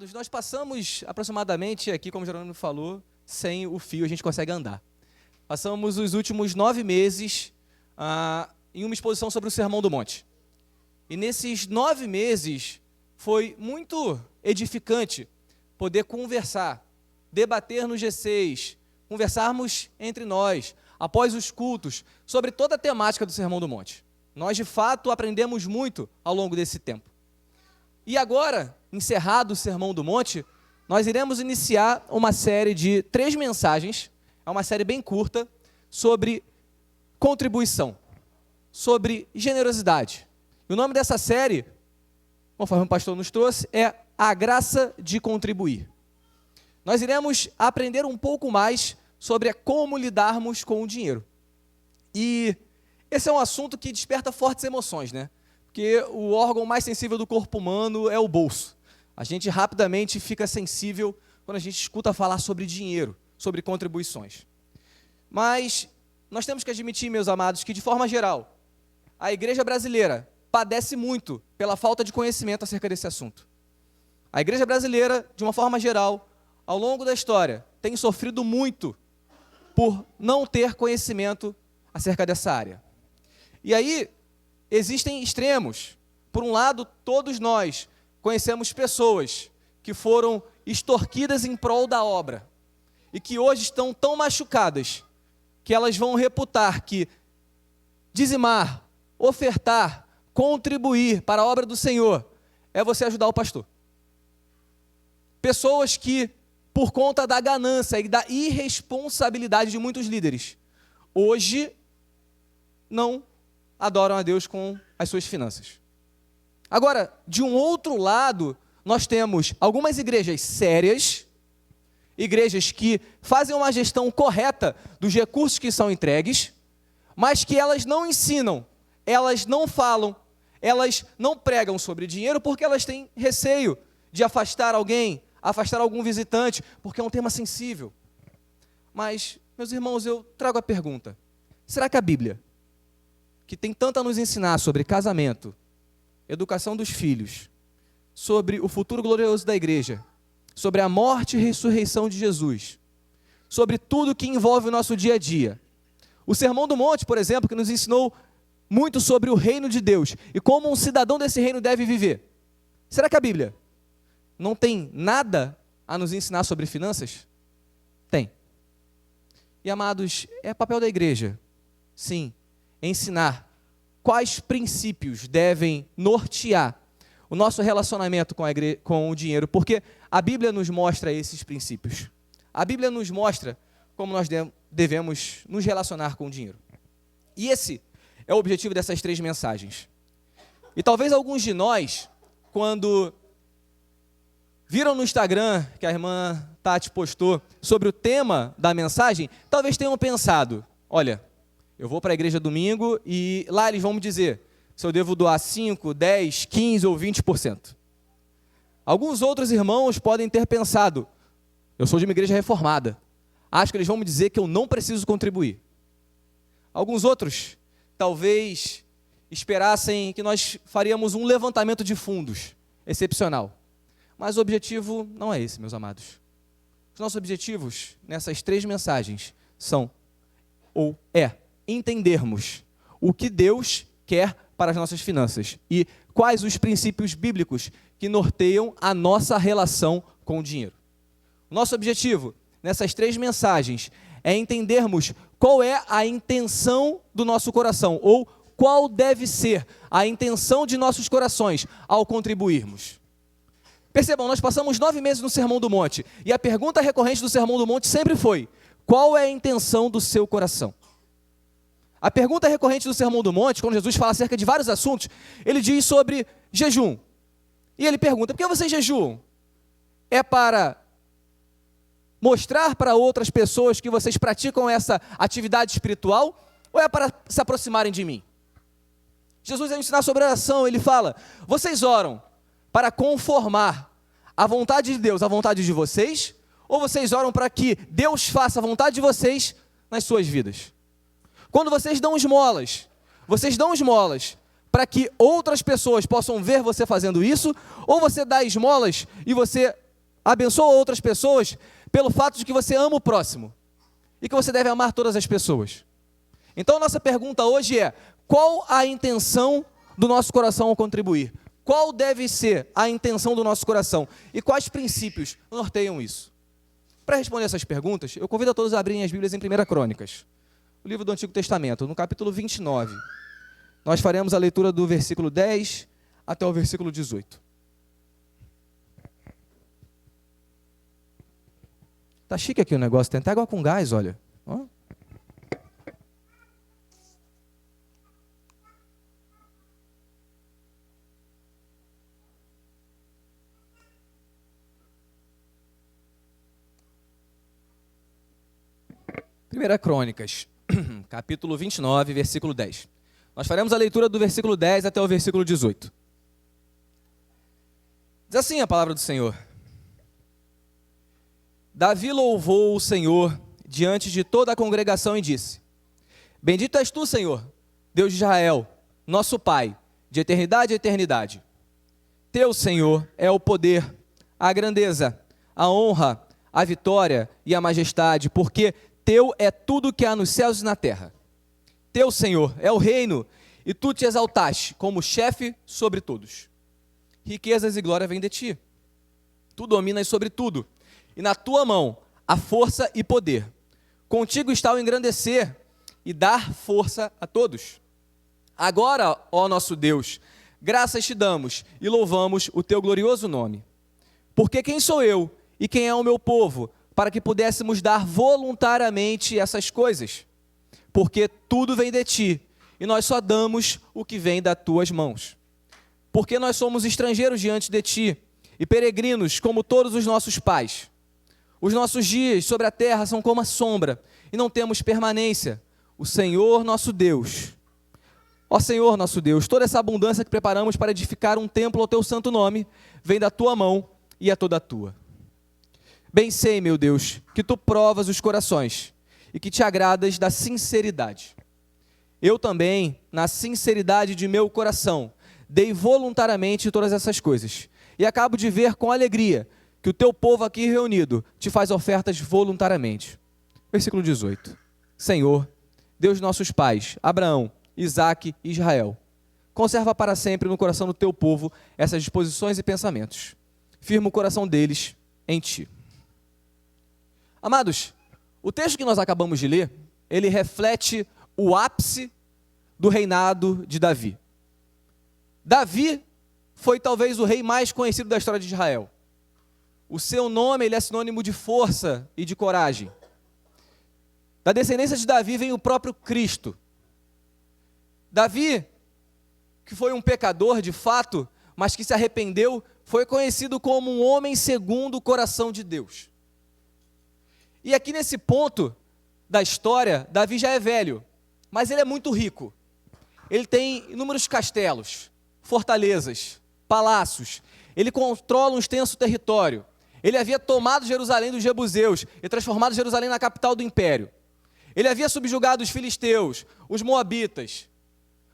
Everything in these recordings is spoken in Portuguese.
Amados, nós passamos aproximadamente aqui, como o Jerônimo falou, sem o fio a gente consegue andar. Passamos os últimos 9 meses em uma exposição sobre o Sermão do Monte. E nesses 9 meses foi muito edificante poder conversar, debater no G6, conversarmos entre nós, após os cultos, sobre toda a temática do Sermão do Monte. Nós, de fato, aprendemos muito ao longo desse tempo. E agora, encerrado o Sermão do Monte, nós iremos iniciar uma série de 3 mensagens, é uma série bem curta, sobre contribuição, sobre generosidade. E o nome dessa série, conforme o pastor nos trouxe, é A Graça de Contribuir. Nós iremos aprender um pouco mais sobre como lidarmos com o dinheiro. E esse é um assunto que desperta fortes emoções, né? Porque o órgão mais sensível do corpo humano é o bolso. A gente rapidamente fica sensível quando a gente escuta falar sobre dinheiro, sobre contribuições. Mas nós temos que admitir, meus amados, que de forma geral, a igreja brasileira padece muito pela falta de conhecimento acerca desse assunto. A igreja brasileira, de uma forma geral, ao longo da história, tem sofrido muito por não ter conhecimento acerca dessa área. E aí, existem extremos. Por um lado, todos nós conhecemos pessoas que foram extorquidas em prol da obra e que hoje estão tão machucadas que elas vão reputar que dizimar, ofertar, contribuir para a obra do Senhor é você ajudar o pastor. Pessoas que, por conta da ganância e da irresponsabilidade de muitos líderes, hoje não adoram a Deus com as suas finanças. Agora, de um outro lado, nós temos algumas igrejas sérias, igrejas que fazem uma gestão correta dos recursos que são entregues, mas que elas não ensinam, elas não falam, elas não pregam sobre dinheiro porque elas têm receio de afastar alguém, afastar algum visitante, porque é um tema sensível. Mas, meus irmãos, eu trago a pergunta: será que a Bíblia, que tem tanto a nos ensinar sobre casamento, educação dos filhos, sobre o futuro glorioso da igreja, sobre a morte e ressurreição de Jesus, sobre tudo que envolve o nosso dia a dia, o Sermão do Monte, por exemplo, que nos ensinou muito sobre o reino de Deus e como um cidadão desse reino deve viver, será que a Bíblia não tem nada a nos ensinar sobre finanças? Tem. E, amados, é papel da igreja, sim, ensinar quais princípios devem nortear o nosso relacionamento com o dinheiro, porque a Bíblia nos mostra esses princípios. A Bíblia nos mostra como nós devemos nos relacionar com o dinheiro. E esse é o objetivo dessas 3 mensagens. E talvez alguns de nós, quando viram no Instagram que a irmã Tati postou sobre o tema da mensagem, talvez tenham pensado: olha, eu vou para a igreja domingo e lá eles vão me dizer se eu devo doar 5, 10, 15 ou 20%. Alguns outros irmãos podem ter pensado: eu sou de uma igreja reformada, acho que eles vão me dizer que eu não preciso contribuir. Alguns outros talvez esperassem que nós faríamos um levantamento de fundos excepcional. Mas o objetivo não é esse, meus amados. Os nossos objetivos nessas 3 mensagens são, ou entendermos o que Deus quer para as nossas finanças e quais os princípios bíblicos que norteiam a nossa relação com o dinheiro. O nosso objetivo nessas 3 mensagens é entendermos qual é a intenção do nosso coração, ou qual deve ser a intenção de nossos corações ao contribuirmos. Percebam, nós passamos 9 meses no Sermão do Monte, e a pergunta recorrente do Sermão do Monte sempre foi: qual é a intenção do seu coração? A pergunta recorrente do Sermão do Monte, quando Jesus fala acerca de vários assuntos, ele diz sobre jejum. E ele pergunta: por que vocês jejuam? É para mostrar para outras pessoas que vocês praticam essa atividade espiritual, ou é para se aproximarem de mim? Jesus vai ensinar sobre oração, ele fala: vocês oram para conformar a vontade de Deus à vontade de vocês, ou vocês oram para que Deus faça a vontade de vocês nas suas vidas? Quando vocês dão esmolas para que outras pessoas possam ver você fazendo isso, ou você dá esmolas e você abençoa outras pessoas pelo fato de que você ama o próximo e que você deve amar todas as pessoas. Então, a nossa pergunta hoje é: qual a intenção do nosso coração ao contribuir? Qual deve ser a intenção do nosso coração? E quais princípios norteiam isso? Para responder essas perguntas, eu convido a todos a abrirem as Bíblias em 1 Crônicas, o livro do Antigo Testamento, no capítulo 29. Nós faremos a leitura do versículo 10 até o versículo 18. Tá chique aqui o negócio, tem até água com gás, olha. Ó. Primeira Crônicas, capítulo 29, versículo 10. Nós faremos a leitura do versículo 10 até o versículo 18. Diz assim a palavra do Senhor: Davi louvou o Senhor diante de toda a congregação e disse: Bendito és tu, Senhor, Deus de Israel, nosso Pai, de eternidade a eternidade. Teu, Senhor, é o poder, a grandeza, a honra, a vitória e a majestade, porque teu é tudo que há nos céus e na terra. Teu, Senhor, é o reino, e tu te exaltaste como chefe sobre todos. Riquezas e glória vêm de ti. Tu dominas sobre tudo, e na tua mão há força e poder. Contigo está o engrandecer e dar força a todos. Agora, ó nosso Deus, graças te damos e louvamos o teu glorioso nome. Porque quem sou eu e quem é o meu povo, para que pudéssemos dar voluntariamente essas coisas? Porque tudo vem de ti, e nós só damos o que vem das tuas mãos. Porque nós somos estrangeiros diante de ti, e peregrinos como todos os nossos pais. Os nossos dias sobre a terra são como a sombra, e não temos permanência. O Senhor nosso Deus, ó Senhor nosso Deus, toda essa abundância que preparamos para edificar um templo ao teu santo nome, vem da tua mão e é toda tua. Bem sei, meu Deus, que tu provas os corações e que te agradas da sinceridade. Eu também, na sinceridade de meu coração, dei voluntariamente todas essas coisas. E acabo de ver com alegria que o teu povo aqui reunido te faz ofertas voluntariamente. Versículo 18. Senhor, Deus de nossos pais, Abraão, Isaque e Israel, conserva para sempre no coração do teu povo essas disposições e pensamentos. Firma o coração deles em ti. Amados, o texto que nós acabamos de ler, ele reflete o ápice do reinado de Davi. Davi foi talvez o rei mais conhecido da história de Israel. O seu nome, ele é sinônimo de força e de coragem. Da descendência de Davi vem o próprio Cristo. Davi, que foi um pecador de fato, mas que se arrependeu, foi conhecido como um homem segundo o coração de Deus. E aqui nesse ponto da história, Davi já é velho, mas ele é muito rico. Ele tem inúmeros castelos, fortalezas, palácios. Ele controla um extenso território. Ele havia tomado Jerusalém dos jebuseus e transformado Jerusalém na capital do império. Ele havia subjugado os filisteus, os moabitas,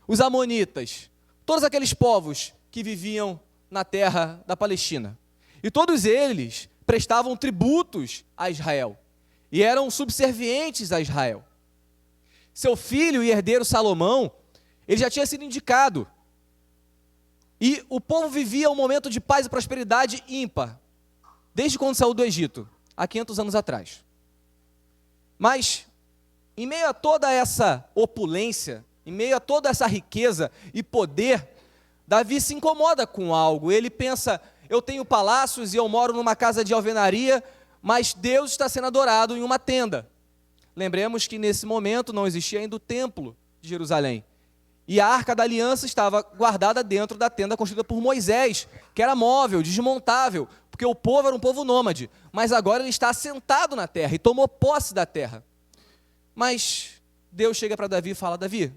os amonitas, todos aqueles povos que viviam na terra da Palestina. E todos eles prestavam tributos a Israel e eram subservientes a Israel. Seu filho e herdeiro Salomão, ele já tinha sido indicado. E o povo vivia um momento de paz e prosperidade ímpar, desde quando saiu do Egito, há 500 anos atrás. Mas, em meio a toda essa opulência, em meio a toda essa riqueza e poder, Davi se incomoda com algo. Ele pensa, eu tenho palácios e eu moro numa casa de alvenaria, mas Deus está sendo adorado em uma tenda. Lembremos que nesse momento não existia ainda o templo de Jerusalém. E a Arca da Aliança estava guardada dentro da tenda construída por Moisés, que era móvel, desmontável, porque o povo era um povo nômade. Mas agora ele está assentado na terra e tomou posse da terra. Mas Deus chega para Davi e fala, Davi,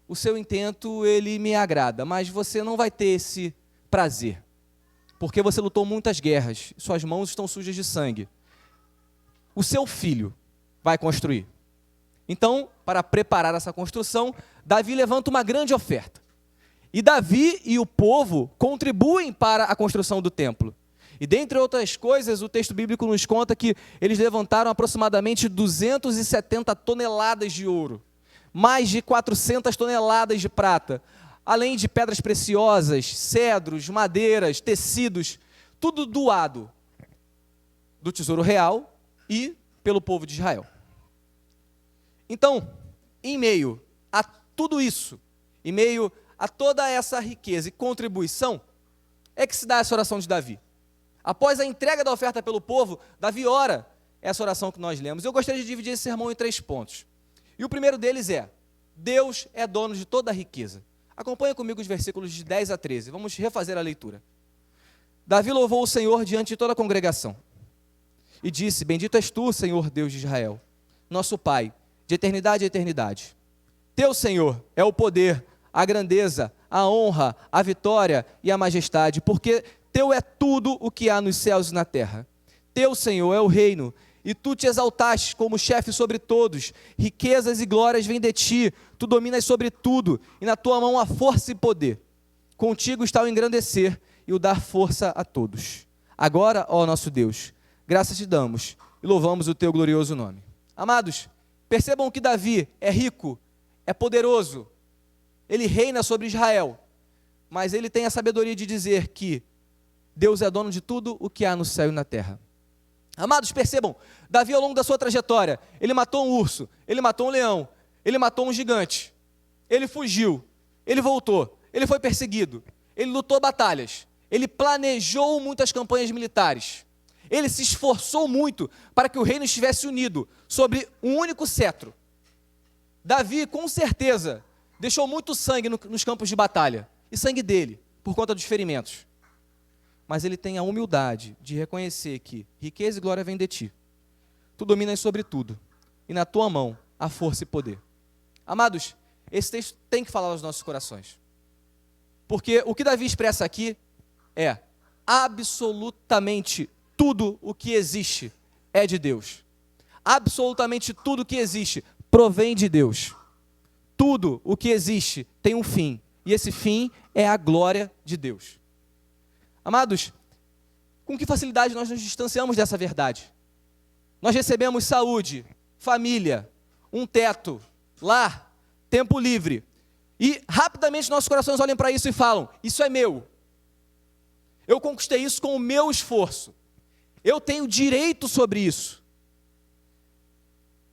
o seu intento, ele me agrada, mas você não vai ter esse prazer, porque você lutou muitas guerras, suas mãos estão sujas de sangue. O seu filho vai construir. Então, para preparar essa construção, Davi levanta uma grande oferta. E Davi e o povo contribuem para a construção do templo. E dentre outras coisas, o texto bíblico nos conta que eles levantaram aproximadamente 270 toneladas de ouro, mais de 400 toneladas de prata, além de pedras preciosas, cedros, madeiras, tecidos, tudo doado do tesouro real e pelo povo de Israel. Então, em meio a tudo isso, em meio a toda essa riqueza e contribuição, é que se dá essa oração de Davi. Após a entrega da oferta pelo povo, Davi ora essa oração que nós lemos. Eu gostaria de dividir esse sermão em 3 pontos. E o primeiro deles é: Deus é dono de toda a riqueza. Acompanha comigo os versículos de 10 a 13. Vamos refazer a leitura. Davi louvou o Senhor diante de toda a congregação e disse: Bendito és tu, Senhor Deus de Israel, nosso Pai, de eternidade a eternidade. Teu, Senhor, é o poder, a grandeza, a honra, a vitória e a majestade, porque teu é tudo o que há nos céus e na terra. Teu, Senhor, é o reino, e tu te exaltaste como chefe sobre todos. Riquezas e glórias vêm de ti, tu dominas sobre tudo, e na tua mão há força e poder. Contigo está o engrandecer e o dar força a todos. Agora, ó nosso Deus, graças te damos e louvamos o teu glorioso nome. Amados, percebam que Davi é rico, é poderoso, ele reina sobre Israel, mas ele tem a sabedoria de dizer que Deus é dono de tudo o que há no céu e na terra. Amados, percebam, Davi ao longo da sua trajetória, ele matou um urso, ele matou um leão, ele matou um gigante, ele fugiu, ele voltou, ele foi perseguido, ele lutou batalhas, ele planejou muitas campanhas militares, ele se esforçou muito para que o reino estivesse unido sobre um único cetro. Davi, com certeza, deixou muito sangue nos campos de batalha, e sangue dele, por conta dos ferimentos. Mas ele tem a humildade de reconhecer que riqueza e glória vêm de ti. Tu dominas sobre tudo, e na tua mão há força e poder. Amados, esse texto tem que falar aos nossos corações. Porque o que Davi expressa aqui é: absolutamente tudo o que existe é de Deus. Absolutamente tudo o que existe provém de Deus. Tudo o que existe tem um fim, e esse fim é a glória de Deus. Amados, com que facilidade nós nos distanciamos dessa verdade? Nós recebemos saúde, família, um teto, lar, tempo livre, e rapidamente nossos corações olham para isso e falam: isso é meu, eu conquistei isso com o meu esforço, eu tenho direito sobre isso.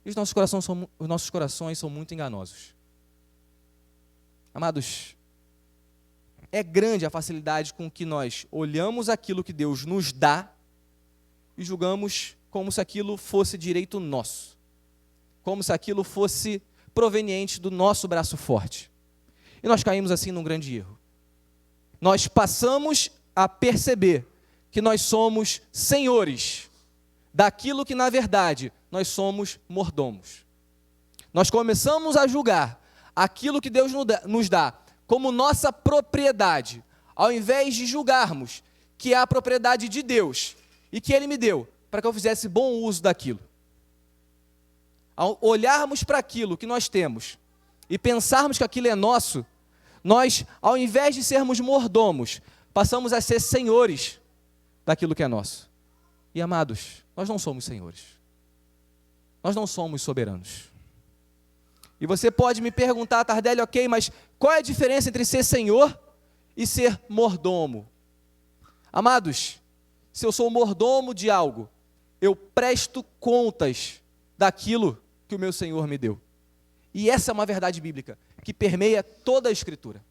E os nossos corações são muito enganosos. Amados, é grande a facilidade com que nós olhamos aquilo que Deus nos dá e julgamos como se aquilo fosse direito nosso, como se aquilo fosse proveniente do nosso braço forte. E nós caímos assim num grande erro. Nós passamos a perceber que nós somos senhores daquilo que, na verdade, nós somos mordomos. Nós começamos a julgar aquilo que Deus nos dá como nossa propriedade, ao invés de julgarmos que é a propriedade de Deus e que Ele me deu para que eu fizesse bom uso daquilo. Ao olharmos para aquilo que nós temos e pensarmos que aquilo é nosso, nós, ao invés de sermos mordomos, passamos a ser senhores daquilo que é nosso. E amados, nós não somos senhores. Nós não somos soberanos. E você pode me perguntar, Tardelli, ok, mas qual é a diferença entre ser senhor e ser mordomo? Amados, se eu sou mordomo de algo, eu presto contas daquilo que o meu Senhor me deu. E essa é uma verdade bíblica que permeia toda a Escritura.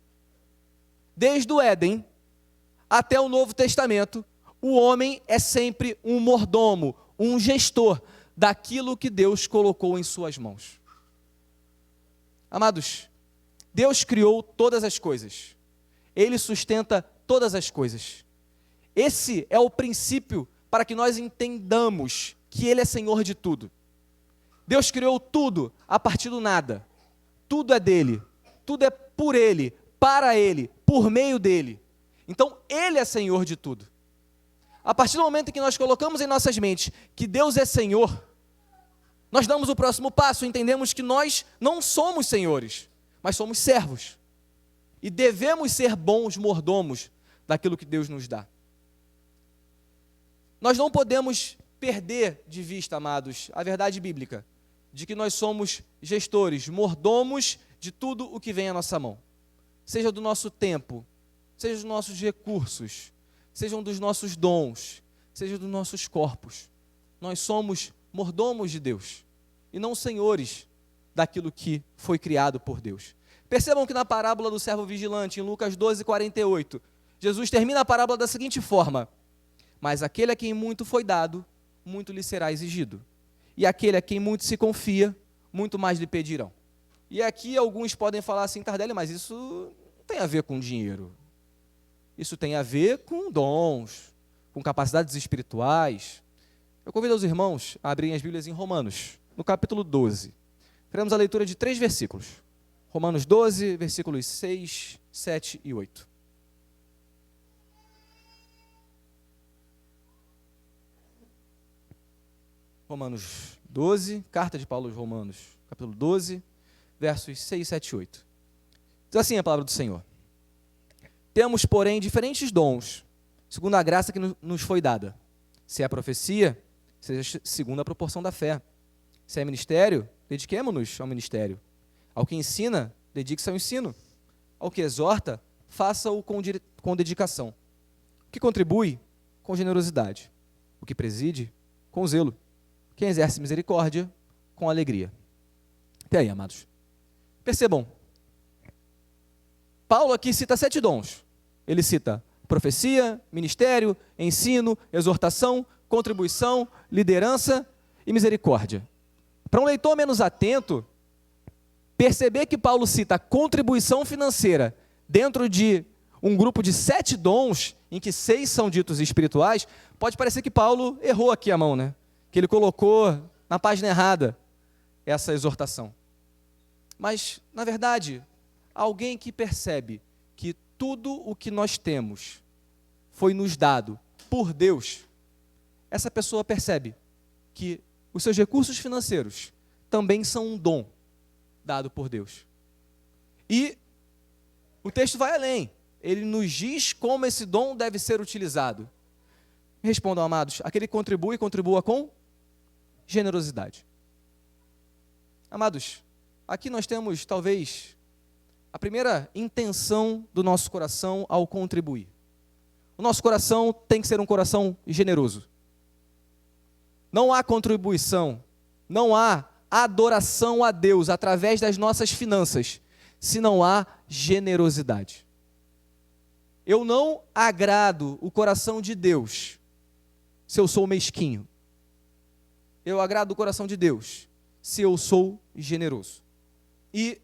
Desde o Éden até o Novo Testamento, o homem é sempre um mordomo, um gestor daquilo que Deus colocou em suas mãos. Amados, Deus criou todas as coisas. Ele sustenta todas as coisas. Esse é o princípio para que nós entendamos que Ele é Senhor de tudo. Deus criou tudo a partir do nada. Tudo é dele. Tudo é por Ele, para Ele, por meio dEle. Então, Ele é Senhor de tudo. A partir do momento em que nós colocamos em nossas mentes que Deus é Senhor, nós damos o próximo passo, entendemos que nós não somos senhores, mas somos servos. E devemos ser bons mordomos daquilo que Deus nos dá. Nós não podemos perder de vista, amados, a verdade bíblica, de que nós somos gestores, mordomos de tudo o que vem à nossa mão. Seja do nosso tempo, seja dos nossos recursos, sejam dos nossos dons, seja dos nossos corpos. Nós somos mordomos de Deus e não senhores daquilo que foi criado por Deus. Percebam que na parábola do servo vigilante, em Lucas 12:48, Jesus termina a parábola da seguinte forma: mas aquele a quem muito foi dado, muito lhe será exigido. E aquele a quem muito se confia, muito mais lhe pedirão. E aqui alguns podem falar assim, Tardelli, mas isso não tem a ver com dinheiro. Isso tem a ver com dons, com capacidades espirituais. Eu convido os irmãos a abrirem as Bíblias em Romanos, no capítulo 12. Faremos a leitura de 3 versículos. Romanos 12, versículos 6, 7 e 8. Romanos 12, carta de Paulo aos Romanos, capítulo 12, versos 6, 7 e 8. Diz assim a palavra do Senhor: temos, porém, diferentes dons, segundo a graça que nos foi dada. Se é a profecia, seja segundo a proporção da fé. Se é ministério, dediquemo-nos ao ministério. Ao que ensina, dedique-se ao ensino. Ao que exorta, faça-o com dedicação. O que contribui, com generosidade. O que preside, com zelo. Quem exerce misericórdia, com alegria. Até aí, amados. Percebam, Paulo aqui cita 7 dons. Ele cita profecia, ministério, ensino, exortação, contribuição, liderança e misericórdia. Para um leitor menos atento, perceber que Paulo cita contribuição financeira dentro de um grupo de 7 dons, em que 6 são ditos espirituais, pode parecer que Paulo errou aqui a mão, né? Que ele colocou na página errada essa exortação. Mas, na verdade, alguém que percebe que tudo o que nós temos foi nos dado por Deus, essa pessoa percebe que os seus recursos financeiros também são um dom dado por Deus. E o texto vai além. Ele nos diz como esse dom deve ser utilizado. Respondam, amados, aquele que contribua com generosidade. Amados, aqui nós temos, talvez, a primeira intenção do nosso coração ao contribuir. O nosso coração tem que ser um coração generoso. Não há contribuição, não há adoração a Deus através das nossas finanças, se não há generosidade. Eu não agrado o coração de Deus se eu sou mesquinho. Eu agrado o coração de Deus se eu sou generoso. E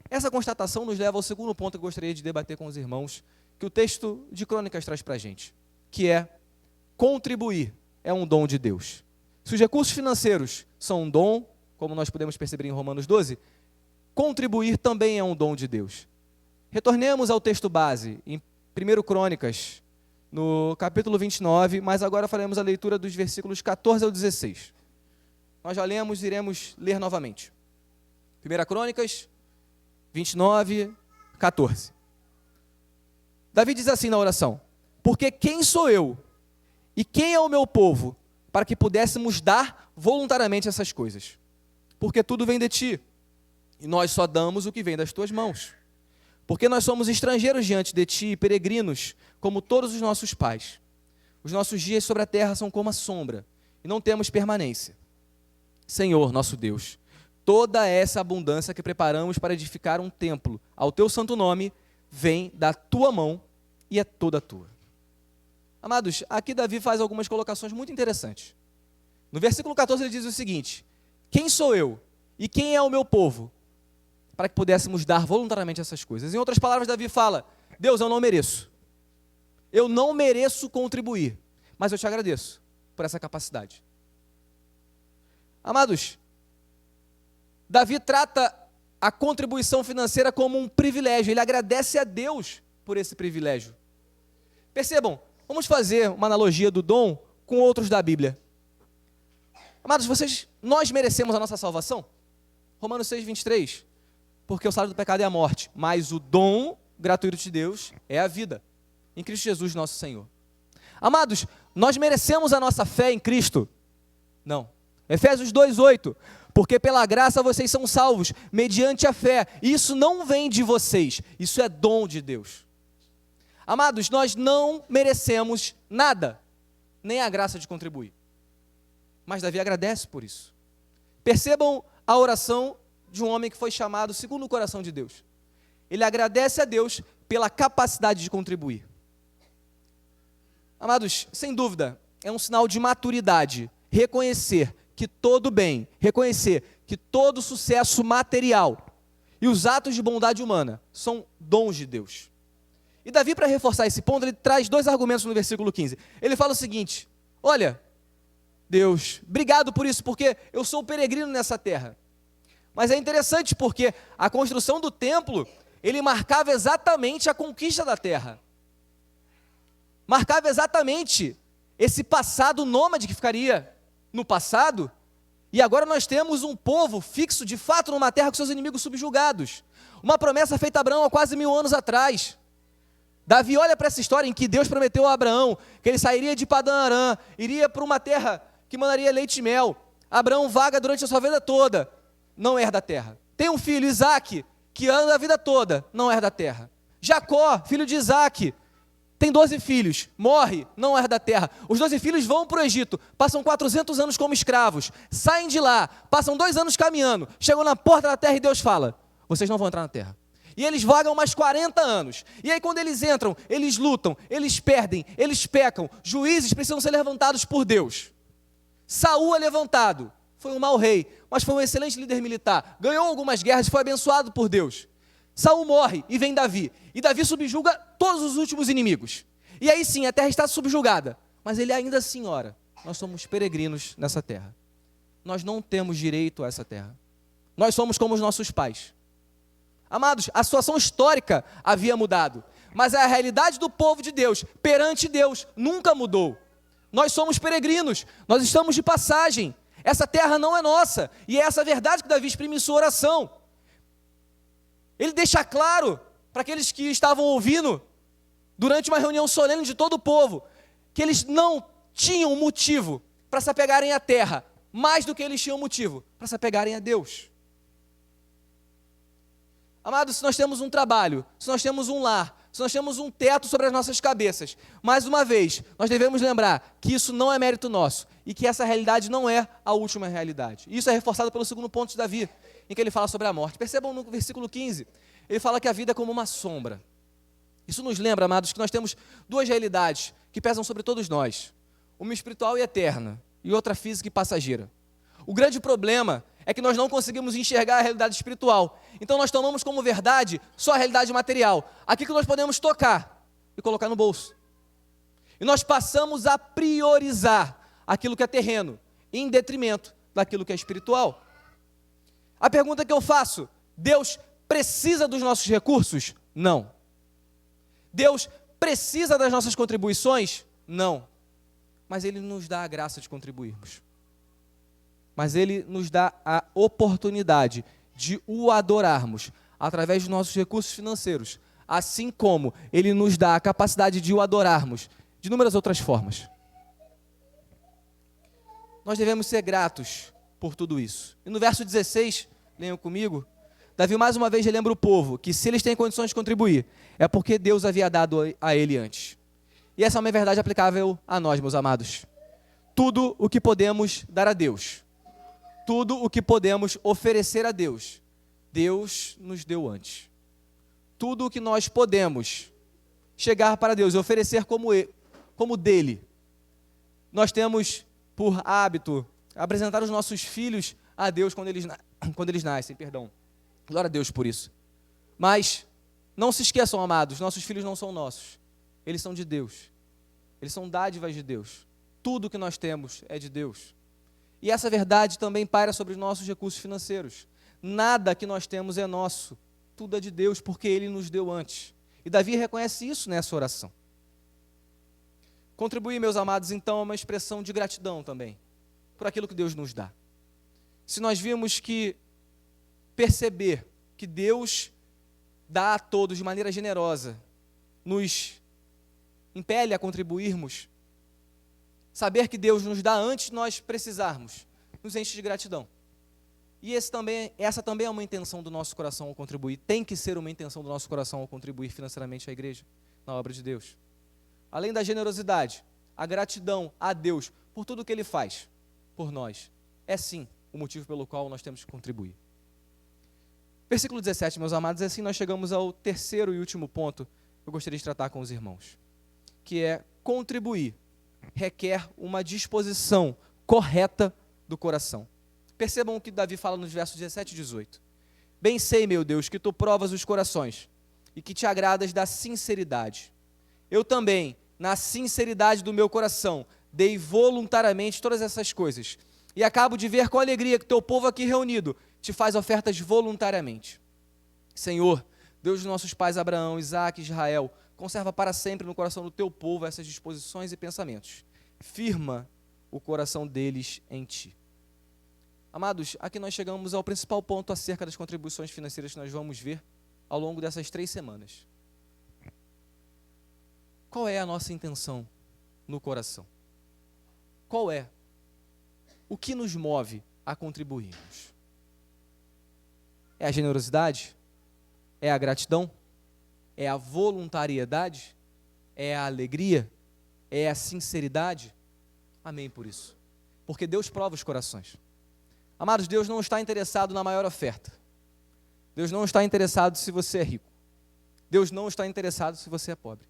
essa constatação nos leva ao segundo ponto que eu gostaria de debater com os irmãos, que o texto de Crônicas traz para a gente, que é contribuir é um dom de Deus. Se os recursos financeiros são um dom, como nós podemos perceber em Romanos 12, contribuir também é um dom de Deus. Retornemos ao texto base, em 1 Crônicas, no capítulo 29, mas agora faremos a leitura dos versículos 14 ao 16. Nós já lemos e iremos ler novamente. 1 Crônicas, 29, 14. Davi diz assim na oração: porque quem sou eu e quem é o meu povo para que pudéssemos dar voluntariamente essas coisas? Porque tudo vem de ti, e nós só damos o que vem das tuas mãos. Porque nós somos estrangeiros diante de ti, peregrinos, como todos os nossos pais. Os nossos dias sobre a terra são como a sombra, e não temos permanência. Senhor, nosso Deus, toda essa abundância que preparamos para edificar um templo ao teu santo nome, vem da tua mão e é toda tua. Amados, aqui Davi faz algumas colocações muito interessantes. No versículo 14 ele diz o seguinte: quem sou eu e quem é o meu povo para que pudéssemos dar voluntariamente essas coisas? Em outras palavras, Davi fala: Deus, eu não mereço. Eu não mereço contribuir, mas eu te agradeço por essa capacidade. Amados, Davi trata a contribuição financeira como um privilégio. Ele agradece a Deus por esse privilégio. Percebam, vamos fazer uma analogia do dom com outros da Bíblia. Amados, nós merecemos a nossa salvação? Romanos 6, 23. Porque o salário do pecado é a morte, mas o dom gratuito de Deus é a vida, em Cristo Jesus nosso Senhor. Amados, Nós merecemos a nossa fé em Cristo? Não. Efésios 2:8, porque pela graça vocês são salvos, mediante a fé. Isso não vem de vocês, isso é dom de Deus. Amados, nós não merecemos nada, nem a graça de contribuir. Mas Davi agradece por isso. Percebam a oração de um homem que foi chamado segundo o coração de Deus. Ele agradece a Deus pela capacidade de contribuir. Amados, sem dúvida, é um sinal de maturidade reconhecer que todo bem, reconhecer que todo sucesso material e os atos de bondade humana são dons de Deus. E Davi, para reforçar esse ponto, ele traz 2 argumentos no versículo 15. Ele fala o seguinte: olha, Deus, obrigado por isso, porque eu sou peregrino nessa terra. Mas é interessante porque a construção do templo, ele marcava exatamente a conquista da terra. Marcava exatamente esse passado nômade que ficaria no passado, e agora nós temos um povo fixo de fato numa terra com seus inimigos subjugados. Uma promessa feita a Abraão há quase 1000 anos atrás. Davi olha para essa história em que Deus prometeu a Abraão que ele sairia de Padã Arã, iria para uma terra que mandaria leite e mel. Abraão vaga durante a sua vida toda, não herda a terra. Tem um filho, Isaque, que anda a vida toda, não herda a terra. Jacó, filho de Isaque, tem 12 filhos, morre, não herda a terra. Os 12 filhos vão para o Egito, passam 400 anos como escravos, saem de lá, passam 2 anos caminhando, chegam na porta da terra e Deus fala: vocês não vão entrar na terra. E eles vagam mais 40 anos. E aí quando eles entram, eles lutam, eles perdem, eles pecam. Juízes precisam ser levantados por Deus. Saul é levantado, foi um mau rei, mas foi um excelente líder militar. Ganhou algumas guerras e foi abençoado por Deus. Saul morre e vem Davi. E Davi subjuga todos os últimos inimigos. E aí sim, a terra está subjugada. Mas ele ainda assim ora: nós somos peregrinos nessa terra. Nós não temos direito a essa terra. Nós somos como os nossos pais. Amados, a situação histórica havia mudado, mas a realidade do povo de Deus perante Deus nunca mudou. Nós somos peregrinos, nós estamos de passagem. Essa terra não é nossa, e é essa verdade que Davi exprime em sua oração. Ele deixa claro para aqueles que estavam ouvindo, durante uma reunião solene de todo o povo, que eles não tinham motivo para se apegarem à terra, mais do que eles tinham motivo para se apegarem a Deus. Amados, se nós temos um trabalho, se nós temos um lar, se nós temos um teto sobre as nossas cabeças, mais uma vez, nós devemos lembrar que isso não é mérito nosso e que essa realidade não é a última realidade. Isso é reforçado pelo segundo ponto de Davi, em que ele fala sobre a morte. Percebam no versículo 15, ele fala que a vida é como uma sombra. Isso nos lembra, amados, que nós temos 2 realidades que pesam sobre todos nós: uma espiritual e eterna, e outra física e passageira. O grande problema é que nós não conseguimos enxergar a realidade espiritual. Então nós tomamos como verdade só a realidade material, aquilo que nós podemos tocar e colocar no bolso. E nós passamos a priorizar aquilo que é terreno, em detrimento daquilo que é espiritual. A pergunta que eu faço: Deus precisa dos nossos recursos? Não. Deus precisa das nossas contribuições? Não. Mas Ele nos dá a graça de contribuirmos. Mas Ele nos dá a oportunidade de o adorarmos através dos nossos recursos financeiros, assim como Ele nos dá a capacidade de o adorarmos de inúmeras outras formas. Nós devemos ser gratos por tudo isso. E no verso 16, leiam comigo, Davi mais uma vez relembra o povo que se eles têm condições de contribuir, é porque Deus havia dado a ele antes. E essa é uma verdade aplicável a nós, meus amados. Tudo o que podemos dar a Deus, tudo o que podemos oferecer a Deus, Deus nos deu antes. Tudo o que nós podemos chegar para Deus e oferecer como dele, nós temos por hábito apresentar os nossos filhos a Deus quando eles nascem, Glória a Deus por isso. Mas não se esqueçam, amados, nossos filhos não são nossos, eles são de Deus. Eles são dádivas de Deus. Tudo que nós temos é de Deus. E essa verdade também paira sobre os nossos recursos financeiros. Nada que nós temos é nosso, tudo é de Deus, porque Ele nos deu antes. E Davi reconhece isso nessa oração. Contribuir, meus amados, então, é uma expressão de gratidão também, por aquilo que Deus nos dá. Se nós vimos que perceber que Deus dá a todos de maneira generosa, nos impele a contribuirmos, saber que Deus nos dá antes de nós precisarmos, nos enche de gratidão. E essa também é uma intenção do nosso coração ao contribuir. Tem que ser uma intenção do nosso coração ao contribuir financeiramente à igreja, na obra de Deus. Além da generosidade, a gratidão a Deus por tudo que Ele faz por nós, é sim o motivo pelo qual nós temos que contribuir. Versículo 17, meus amados, assim nós chegamos ao terceiro e último ponto que eu gostaria de tratar com os irmãos, que é contribuir requer uma disposição correta do coração. Percebam o que Davi fala nos versos 17 e 18. Bem sei, meu Deus, que tu provas os corações e que te agradas da sinceridade. Eu também, na sinceridade do meu coração, dei voluntariamente todas essas coisas. E acabo de ver com alegria que teu povo aqui reunido te faz ofertas voluntariamente. Senhor, Deus dos nossos pais Abraão, Isaque e Israel, conserva para sempre no coração do teu povo essas disposições e pensamentos. Firma o coração deles em ti. Amados, aqui nós chegamos ao principal ponto acerca das contribuições financeiras que nós vamos ver ao longo dessas 3 semanas. Qual é a nossa intenção no coração? Qual é o que nos move a contribuirmos? É a generosidade? É a gratidão? É a voluntariedade? É a alegria? É a sinceridade? Amém por isso. Porque Deus prova os corações. Amados, Deus não está interessado na maior oferta. Deus não está interessado se você é rico. Deus não está interessado se você é pobre.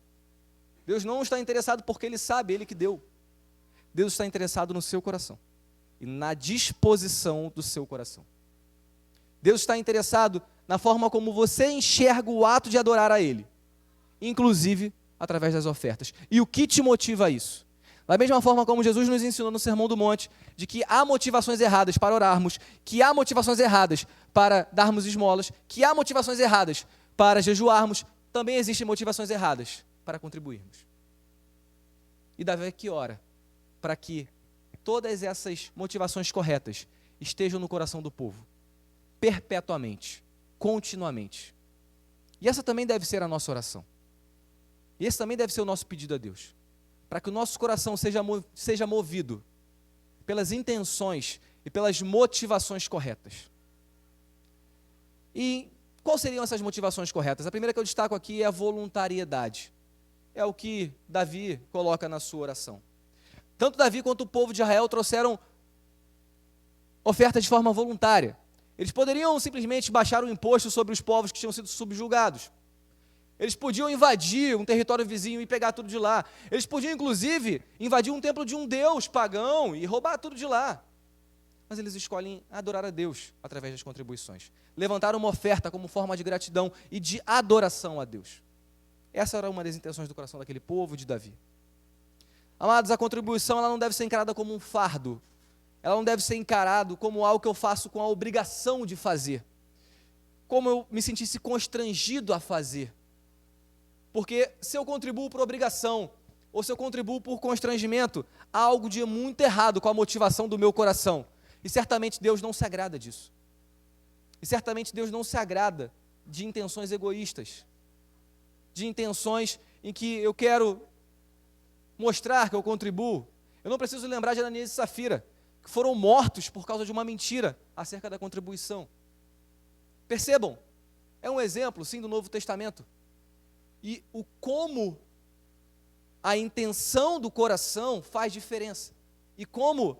Deus não está interessado porque Ele sabe, Ele que deu. Deus está interessado no seu coração e na disposição do seu coração. Deus está interessado na forma como você enxerga o ato de adorar a Ele, inclusive através das ofertas. E o que te motiva a isso? Da mesma forma como Jesus nos ensinou no Sermão do Monte, de que há motivações erradas para orarmos, que há motivações erradas para darmos esmolas, que há motivações erradas para jejuarmos, também existem motivações erradas para contribuirmos. E Davi aqui ora para que todas essas motivações corretas estejam no coração do povo, perpetuamente, continuamente. E essa também deve ser a nossa oração. E esse também deve ser o nosso pedido a Deus, para que o nosso coração seja movido pelas intenções e pelas motivações corretas. E quais seriam essas motivações corretas? A primeira que eu destaco aqui é a voluntariedade. É o que Davi coloca na sua oração. Tanto Davi quanto o povo de Israel trouxeram oferta de forma voluntária. Eles poderiam simplesmente baixar o imposto sobre os povos que tinham sido subjugados. Eles podiam invadir um território vizinho e pegar tudo de lá. Eles podiam, inclusive, invadir um templo de um deus pagão e roubar tudo de lá. Mas eles escolhem adorar a Deus através das contribuições. Levantar uma oferta como forma de gratidão e de adoração a Deus. Essa era uma das intenções do coração daquele povo de Davi. Amados, a contribuição ela não deve ser encarada como um fardo. Ela não deve ser encarada como algo que eu faço com a obrigação de fazer. Como eu me sentisse constrangido a fazer. Porque se eu contribuo por obrigação, ou se eu contribuo por constrangimento, há algo de muito errado com a motivação do meu coração. E certamente Deus não se agrada disso. E certamente Deus não se agrada de intenções egoístas, de intenções em que eu quero mostrar que eu contribuo. Eu não preciso lembrar de Ananias e Safira, que foram mortos por causa de uma mentira acerca da contribuição. Percebam, é um exemplo, sim, do Novo Testamento. E o como a intenção do coração faz diferença. E como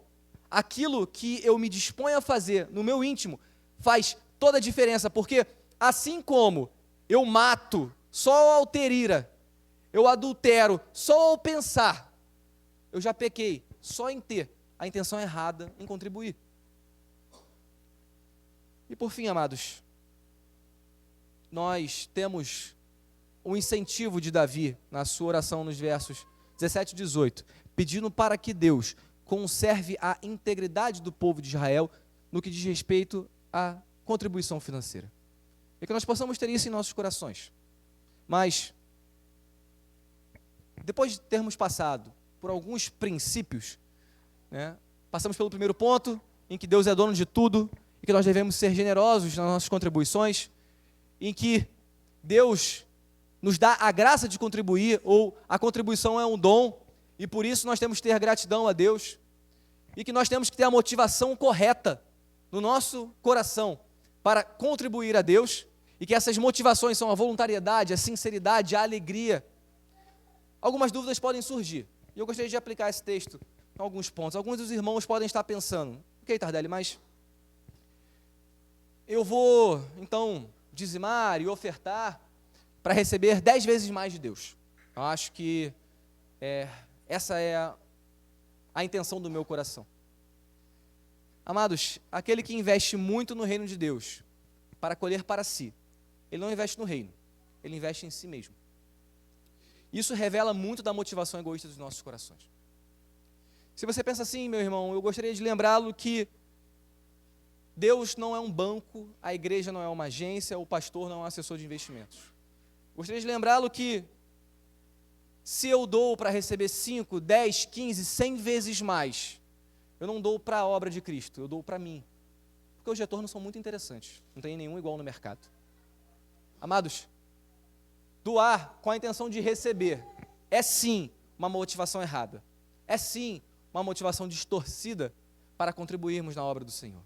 aquilo que eu me disponho a fazer no meu íntimo faz toda a diferença. Porque assim como eu mato só ao ter ira, eu adultero só ao pensar, eu já pequei só em ter a intenção errada em contribuir. E por fim, amados, nós temos o incentivo de Davi na sua oração nos versos 17 e 18, pedindo para que Deus conserve a integridade do povo de Israel no que diz respeito à contribuição financeira. E que nós possamos ter isso em nossos corações. Mas, depois de termos passado por alguns princípios, passamos pelo primeiro ponto, em que Deus é dono de tudo, e que nós devemos ser generosos nas nossas contribuições, em que Deus nos dá a graça de contribuir, ou a contribuição é um dom, e por isso nós temos que ter gratidão a Deus, e que nós temos que ter a motivação correta no nosso coração para contribuir a Deus, e que essas motivações são a voluntariedade, a sinceridade, a alegria. Algumas dúvidas podem surgir, e eu gostaria de aplicar esse texto em alguns pontos. Alguns dos irmãos podem estar pensando, ok, Tardelli, mas eu vou, então, dizimar e ofertar para receber 10 vezes mais de Deus. Eu acho que essa é a intenção do meu coração. Amados, aquele que investe muito no reino de Deus para colher para si, ele não investe no reino, ele investe em si mesmo. Isso revela muito da motivação egoísta dos nossos corações. Se você pensa assim, meu irmão, eu gostaria de lembrá-lo que Deus não é um banco, a igreja não é uma agência, o pastor não é um assessor de investimentos. Gostaria de lembrá-lo que se eu dou para receber 5, 10, 15, 100 vezes mais, eu não dou para a obra de Cristo, eu dou para mim. Porque os retornos são muito interessantes, não tem nenhum igual no mercado. Amados, doar com a intenção de receber é sim uma motivação errada, é sim uma motivação distorcida para contribuirmos na obra do Senhor.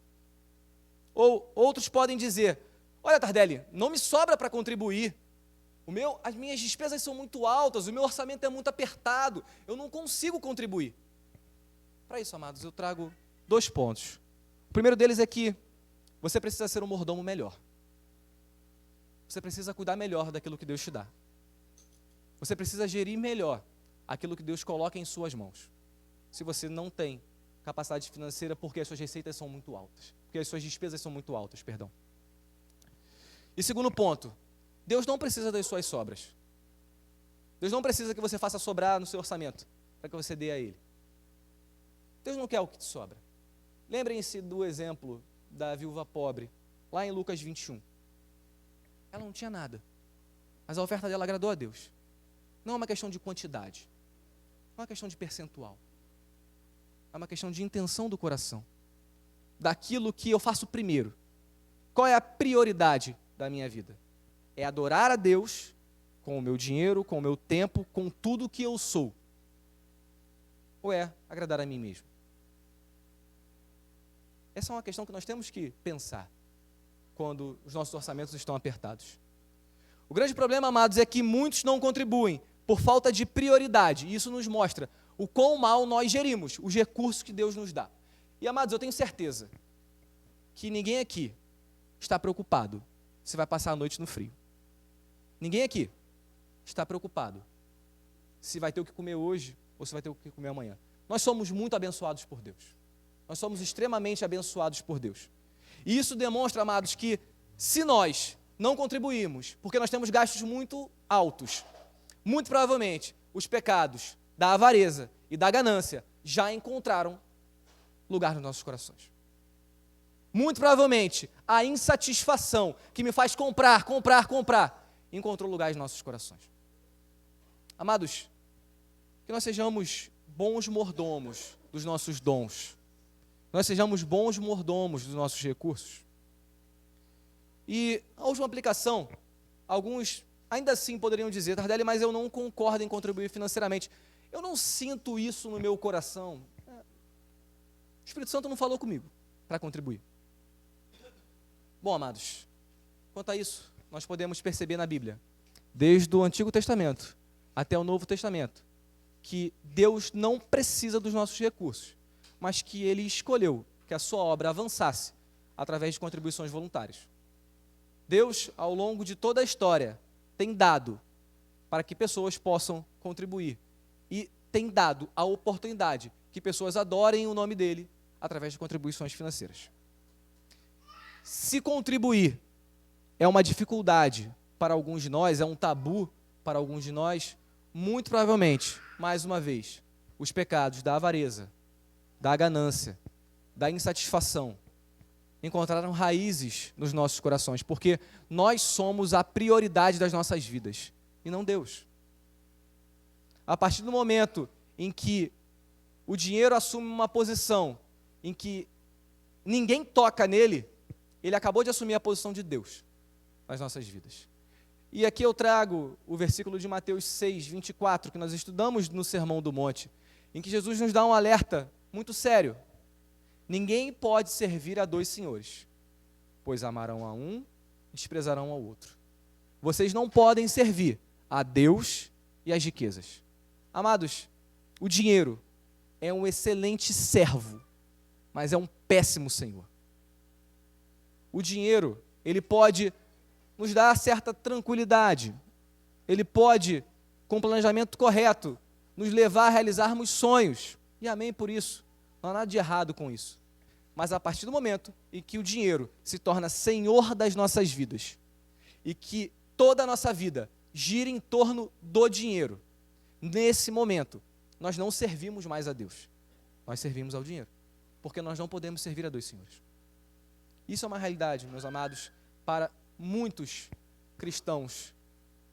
Ou outros podem dizer, olha Tardelli, não me sobra para contribuir, as minhas despesas são muito altas, o meu orçamento é muito apertado, eu não consigo contribuir. Para isso, amados, eu trago 2 pontos. O primeiro deles é que você precisa ser um mordomo melhor. Você precisa cuidar melhor daquilo que Deus te dá. Você precisa gerir melhor aquilo que Deus coloca em suas mãos. Se você não tem capacidade financeira, porque as suas receitas são muito altas, porque as suas despesas são muito altas, perdão. E segundo ponto, Deus não precisa das suas sobras. Deus não precisa que você faça sobrar no seu orçamento, para que você dê a Ele. Deus não quer o que te sobra. Lembrem-se do exemplo da viúva pobre, lá em Lucas 21. Ela não tinha nada, mas a oferta dela agradou a Deus. Não é uma questão de quantidade, não é uma questão de percentual. É uma questão de intenção do coração, daquilo que eu faço primeiro. Qual é a prioridade da minha vida? É adorar a Deus com o meu dinheiro, com o meu tempo, com tudo que eu sou. Ou é agradar a mim mesmo? Essa é uma questão que nós temos que pensar quando os nossos orçamentos estão apertados. O grande problema, amados, é que muitos não contribuem por falta de prioridade. E isso nos mostra o quão mal nós gerimos os recursos que Deus nos dá. E, amados, eu tenho certeza que ninguém aqui está preocupado se vai passar a noite no frio. Ninguém aqui está preocupado se vai ter o que comer hoje ou se vai ter o que comer amanhã. Nós somos muito abençoados por Deus. Nós somos extremamente abençoados por Deus. E isso demonstra, amados, que se nós não contribuirmos, porque nós temos gastos muito altos, muito provavelmente os pecados da avareza e da ganância já encontraram lugar nos nossos corações. Muito provavelmente a insatisfação que me faz comprar, encontrou lugar em nossos corações. Amados, que nós sejamos bons mordomos dos nossos dons, nós sejamos bons mordomos dos nossos recursos. E a última aplicação, alguns ainda assim poderiam dizer, Tardelli, mas eu não concordo em contribuir financeiramente. Eu não sinto isso no meu coração. O Espírito Santo não falou comigo para contribuir. Bom, amados, quanto a isso, nós podemos perceber na Bíblia, desde o Antigo Testamento até o Novo Testamento, que Deus não precisa dos nossos recursos, mas que Ele escolheu que a sua obra avançasse através de contribuições voluntárias. Deus, ao longo de toda a história, tem dado para que pessoas possam contribuir e tem dado a oportunidade que pessoas adorem o nome dEle através de contribuições financeiras. Se contribuir é uma dificuldade para alguns de nós, é um tabu para alguns de nós, muito provavelmente, mais uma vez, os pecados da avareza, da ganância, da insatisfação, encontraram raízes nos nossos corações, porque nós somos a prioridade das nossas vidas, e não Deus. A partir do momento em que o dinheiro assume uma posição em que ninguém toca nele, ele acabou de assumir a posição de Deus nas nossas vidas. E aqui eu trago o versículo de Mateus 6, 24, que nós estudamos no Sermão do Monte, em que Jesus nos dá um alerta muito sério. Ninguém pode servir a dois senhores, pois amarão a um e desprezarão ao outro. Vocês não podem servir a Deus e às riquezas. Amados, o dinheiro é um excelente servo, mas é um péssimo senhor. O dinheiro, ele pode nos dar certa tranquilidade, ele pode, com planejamento correto, nos levar a realizarmos sonhos, e amém por isso, não há nada de errado com isso. Mas a partir do momento em que o dinheiro se torna senhor das nossas vidas, e que toda a nossa vida gira em torno do dinheiro, nesse momento, nós não servimos mais a Deus, nós servimos ao dinheiro, porque nós não podemos servir a dois senhores. Isso é uma realidade, meus amados, para muitos cristãos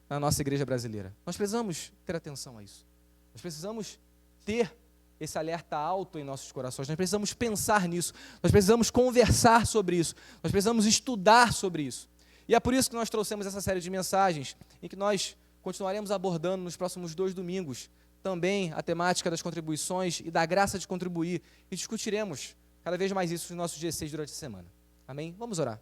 na nossa igreja brasileira. Nós precisamos ter atenção a isso. Nós precisamos ter esse alerta alto em nossos corações. Nós precisamos pensar nisso. Nós precisamos conversar sobre isso. Nós precisamos estudar sobre isso. E é por isso que nós trouxemos essa série de mensagens, em que nós continuaremos abordando nos próximos 2 domingos também a temática das contribuições e da graça de contribuir. E discutiremos cada vez mais isso nos nossos G6 durante a semana. Amém? Vamos orar.